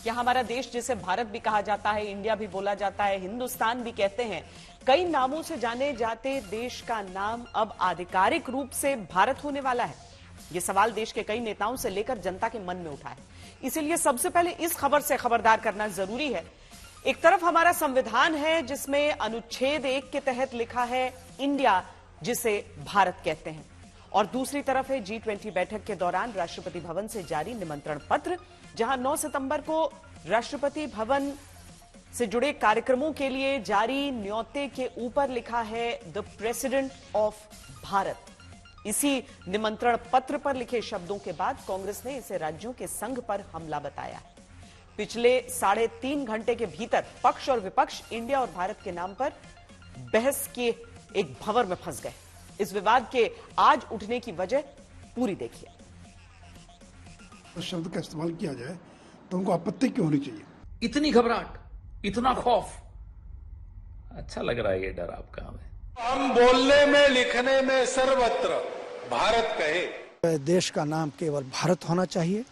कि हमारा देश जिसे भारत भी कहा जाता है, इंडिया भी बोला जाता है, हिंदुस्तान भी कहते हैं, कई नामों से जाने जाते देश का नाम अब आधिकारिक रूप से भारत होने वाला है। यह सवाल देश के कई नेताओं से लेकर जनता के मन में उठा है। इसीलिए सबसे पहले इस खबर से खबरदार करना जरूरी है। एक तरफ हमारा संविधान है जिसमें अनुच्छेद 1 के तहत लिखा है इंडिया जिसे भारत कहते हैं, और दूसरी तरफ है G20 बैठक के दौरान राष्ट्रपति भवन से जारी निमंत्रण पत्र, जहां 9 सितंबर को राष्ट्रपति भवन से जुड़े कार्यक्रमों के लिए जारी न्योते के ऊपर लिखा है द प्रेसिडेंट ऑफ भारत। इसी निमंत्रण पत्र पर लिखे शब्दों के बाद कांग्रेस ने इसे राज्यों के संघ पर हमला बताया। पिछले 3.5 घंटे के भीतर पक्ष और विपक्ष इंडिया और भारत के नाम पर बहस के एक भंवर में फंस गए। इस विवाद के आज उठने की वजह पूरी देखिए। उस शब्द का इस्तेमाल किया जाए तो उनको आपत्ति क्यों होनी चाहिए? इतनी घबराहट, इतना खौफ, अच्छा लग रहा है ये डर आपका हमें। हम बोलने में लिखने में सर्वत्र भारत कहे। देश का नाम केवल भारत होना चाहिए।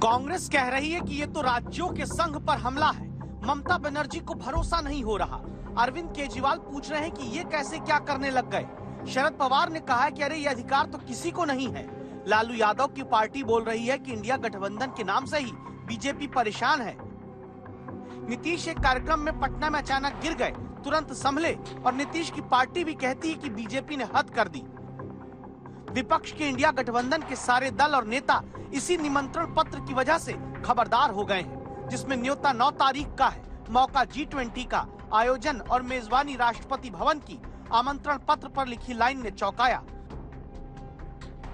कांग्रेस कह रही है कि ये तो राज्यों के संघ पर हमला है। ममता बनर्जी को भरोसा नहीं हो रहा। अरविंद केजरीवाल पूछ रहे हैं कि ये कैसे क्या करने लग गए। शरद पवार ने कहा है कि अरे ये अधिकार तो किसी को नहीं है। लालू यादव की पार्टी बोल रही है कि इंडिया गठबंधन के नाम से ही बीजेपी परेशान है। नीतीश एक कार्यक्रम में पटना में अचानक गिर गए, तुरंत संभले, और नीतीश की पार्टी भी कहती है कि बीजेपी ने हद कर दी। विपक्ष के इंडिया गठबंधन के सारे दल और नेता इसी निमंत्रण पत्र की वजह से खबरदार हो गए हैं, जिसमें न्योता 9 तारीख का है। मौका G20 का आयोजन और मेजबानी राष्ट्रपति भवन की। आमंत्रण पत्र पर लिखी लाइन ने चौंकाया,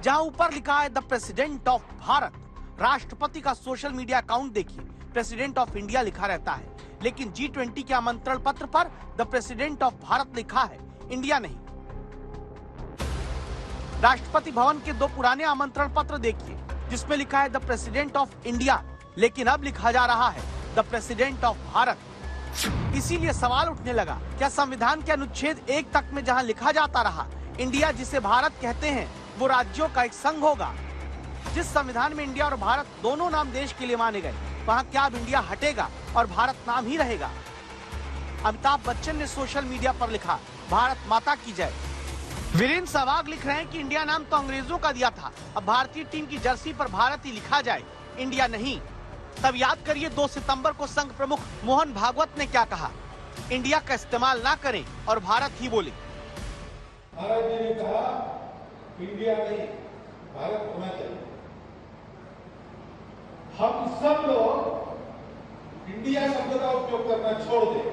जहां ऊपर लिखा है द प्रेसिडेंट ऑफ भारत। राष्ट्रपति का सोशल मीडिया अकाउंट देखिए, प्रेसिडेंट ऑफ इंडिया लिखा रहता है, लेकिन G20 के आमंत्रण पत्र पर द प्रेसिडेंट ऑफ भारत लिखा है, इंडिया नहीं। राष्ट्रपति भवन के 2 पुराने आमंत्रण पत्र देखिए, जिसमें लिखा है द प्रेसिडेंट ऑफ इंडिया, लेकिन अब लिखा जा रहा है द प्रेसिडेंट ऑफ भारत। इसीलिए सवाल उठने लगा, क्या संविधान के अनुच्छेद 1 तक में जहां लिखा जाता रहा इंडिया जिसे भारत कहते हैं, वो राज्यों का एक संघ होगा? जिस संविधान में इंडिया और भारत दोनों नाम देश के लिए माने गए, वहां क्या अब इंडिया हटेगा और भारत नाम ही रहेगा? अमिताभ बच्चन ने सोशल मीडिया पर लिखा, भारत माता की जय। वीरेंद्र सहवाग लिख रहे हैं कि इंडिया नाम तो अंग्रेजों का दिया था, अब भारतीय टीम की जर्सी पर भारत ही लिखा जाए, इंडिया नहीं। तब याद करिए 2 सितंबर को संघ प्रमुख मोहन भागवत ने क्या कहा, इंडिया का इस्तेमाल ना करें और भारत ही बोले। महाराज जी ने कहा इंडिया नहीं भारत होना चाहिए। हम सब लोग इंडिया शब्द का उपयोग करना छोड़ दें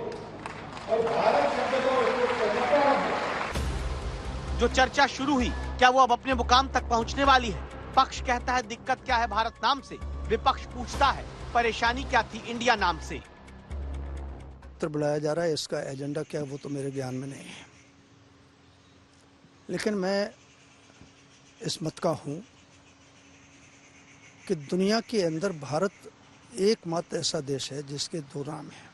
और भारत शब्द का उपयोग करना प्रारंभ करें। जो चर्चा शुरू हुई, क्या वो अब अपने मुकाम तक पहुंचने वाली है? पक्ष कहता है दिक्कत क्या है भारत नाम से, विपक्ष पूछता है परेशानी क्या थी इंडिया नाम से। बुलाया जा रहा है, इसका एजेंडा क्या है वो तो मेरे ज्ञान में नहीं है, लेकिन मैं इस मत का हूं कि दुनिया के अंदर भारत एकमात्र ऐसा देश है जिसके 2 नाम हैं।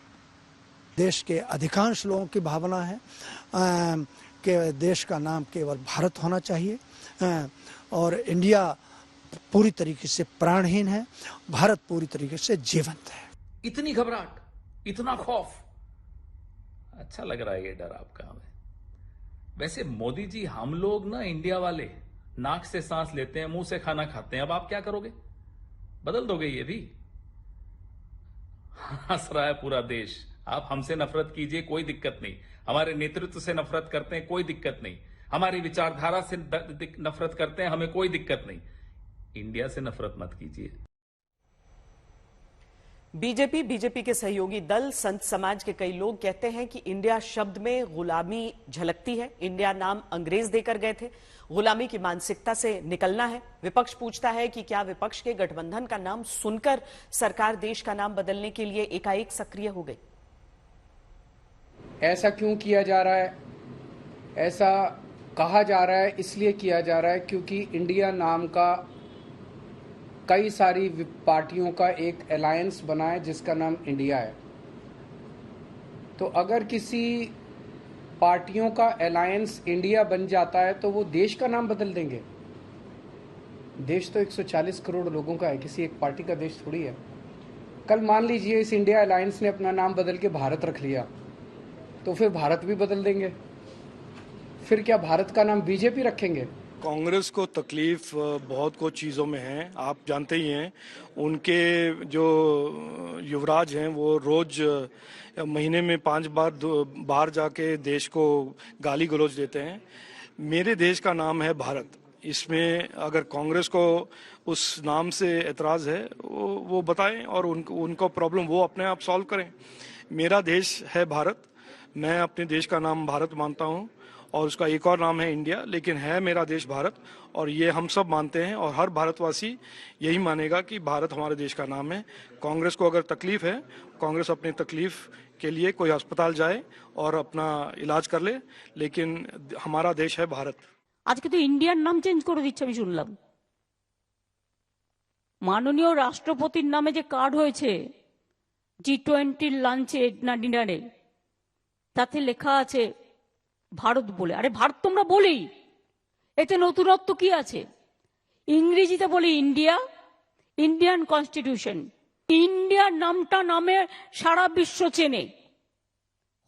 देश के अधिकांश लोगों की भावना है कि देश का नाम केवल भारत होना चाहिए, और इंडिया पूरी तरीके से प्राणहीन है, भारत पूरी तरीके से जीवंत है। इतनी घबराहट, इतना खौफ, अच्छा लग रहा है ये डर आपका हमें। वैसे मोदी जी, हम लोग ना इंडिया वाले नाक से सांस लेते हैं, मुंह से खाना खाते हैं, अब आप क्या करोगे? बदल दोगे ये भी? हंस रहा है पूरा देश। आप हमसे नफरत कीजिए, कोई दिक्कत नहीं। हमारे नेतृत्व से नफरत करते हैं, कोई दिक्कत नहीं। हमारी विचारधारा से नफरत करते हैं, हमें कोई दिक्कत नहीं। इंडिया से नफरत मत कीजिए। बीजेपी के सहयोगी दल, संत समाज के कई लोग कहते हैं कि इंडिया शब्द में गुलामी झलकती है। इंडिया नाम अंग्रेज देकर गए थे, गुलामी की मानसिकता से निकलना है। विपक्ष पूछता है कि क्या विपक्ष के गठबंधन का नाम सुनकर सरकार देश का नाम बदलने के लिए एकाएक सक्रिय हो गई? ऐसा क्यों किया जा रहा है? ऐसा कहा जा रहा है, इसलिए किया जा रहा है क्योंकि इंडिया नाम का कई सारी पार्टियों का एक अलायंस बना है जिसका नाम इंडिया है। तो अगर किसी पार्टियों का अलायंस इंडिया बन जाता है तो वो देश का नाम बदल देंगे। देश तो 140 करोड़ लोगों का है, किसी एक पार्टी का देश थोड़ी है। कल मान लीजिए इस इंडिया अलायंस ने अपना नाम बदल के भारत रख लिया, तो फिर भारत भी बदल देंगे। फिर क्या भारत का नाम बीजेपी रखेंगे? कांग्रेस को तकलीफ बहुत कुछ चीज़ों में है, आप जानते ही हैं। उनके जो युवराज हैं वो रोज महीने में 5 बार बाहर जाके देश को गाली गलौज देते हैं। मेरे देश का नाम है भारत, इसमें अगर कांग्रेस को उस नाम से एतराज़ है वो बताएं और उनको प्रॉब्लम वो अपने आप सॉल्व करें। मेरा देश है भारत, मैं अपने देश का नाम भारत मानता हूँ और उसका एक और नाम है इंडिया, लेकिन है मेरा देश भारत और ये हम सब मानते हैं और हर भारतवासी यही मानेगा कि भारत हमारे देश का नाम है। कांग्रेस को अगर तकलीफ है, कांग्रेस अपनी तकलीफ के लिए कोई अस्पताल जाए और अपना इलाज कर ले, लेकिन हमारा देश है भारत। आज के तो इंडियार नाम चेंज করে দিচ্ছে আমি শুনলাম। মাননীয় রাষ্ট্রপতির নামে যে কার্ড হয়েছে G20 লাঞ্চে না ডিনারে, তাতে লেখা আছে ভারত বলে। আরে ভারত তোমরা বলেই, এতে নতুনত্ব কি আছে? ইংরেজিতে বলি ইন্ডিয়া, ইন্ডিয়ান কনস্টিটিউশন। ইন্ডিয়ার নামটা নামে সারা বিশ্ব চেনে।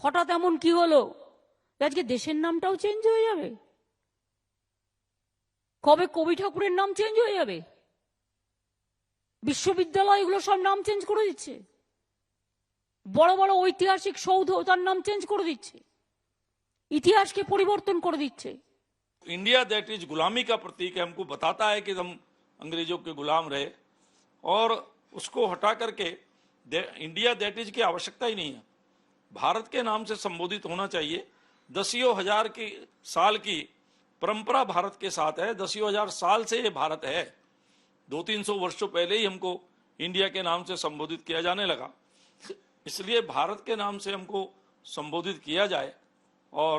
হঠাৎ এমন কি হলো আজকে দেশের নামটাও চেঞ্জ হয়ে যাবে? কবে কবি ঠাকুরের নাম চেঞ্জ হয়ে যাবে? বিশ্ববিদ্যালয়গুলো সব নাম চেঞ্জ করে দিচ্ছে, বড় বড় ঐতিহাসিক সৌধ তার নাম চেঞ্জ করে দিচ্ছে, ইতিহাসকে পরিবর্তন করে দিচ্ছে। इंडिया दैट इज गुलामी का प्रतीक है, हमको बताता है कि हम अंग्रेजों के गुलाम रहे और उसको हटा करके इंडिया दैट इज की आवश्यकता ही नहीं है। भारत के नाम से संबोधित होना चाहिए। दसियों हजार की साल की परंपरा भारत के साथ है, दसियों हजार साल से ये भारत है। 200-300 वर्षों पहले ही हमको इंडिया के नाम से संबोधित किया जाने लगा, इसलिए भारत के नाम से हमको संबोधित किया जाए और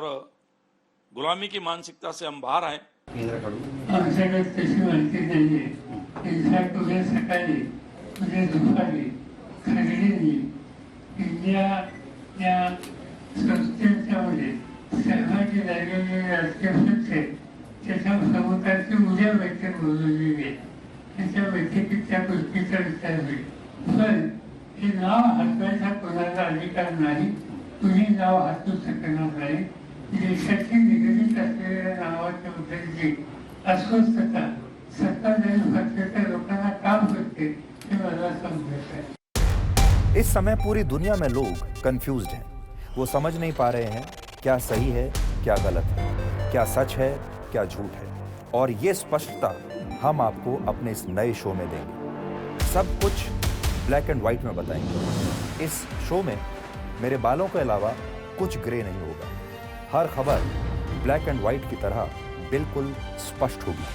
गुलामी की मानसिकता से हम बाहर आए। इंडिया या संस्थेच्यामध्ये सहभागी झालेले राजकीय पक्ष त्याच्या सभोवतालची उद्या बैठक बोलवलेली आहे, त्याच्या बैठकीत त्या गोष्टीचा विचार होईल। पण हे नाव हटवायचा कोणाचा अधिकार नाही, कुणी नाव हटवू शकणार नाही। देशाची निगडीत असलेल्या नावाच्या बद्दलची अस्वस्थता सत्ताधारी पक्षाच्या लोकांना का होते हे मला समजत आहे। इस समय पूरी दुनिया में लोग कंफ्यूज्ड हैं। वो समझ नहीं पा रहे हैं क्या सही है क्या गलत है, क्या सच है क्या झूठ है, और ये स्पष्टता हम आपको अपने इस नए शो में देंगे। सब कुछ ब्लैक एंड व्हाइट में बताएंगे। इस शो में मेरे बालों के अलावा कुछ ग्रे नहीं होगा। हर खबर ब्लैक एंड व्हाइट की तरह बिल्कुल स्पष्ट होगी।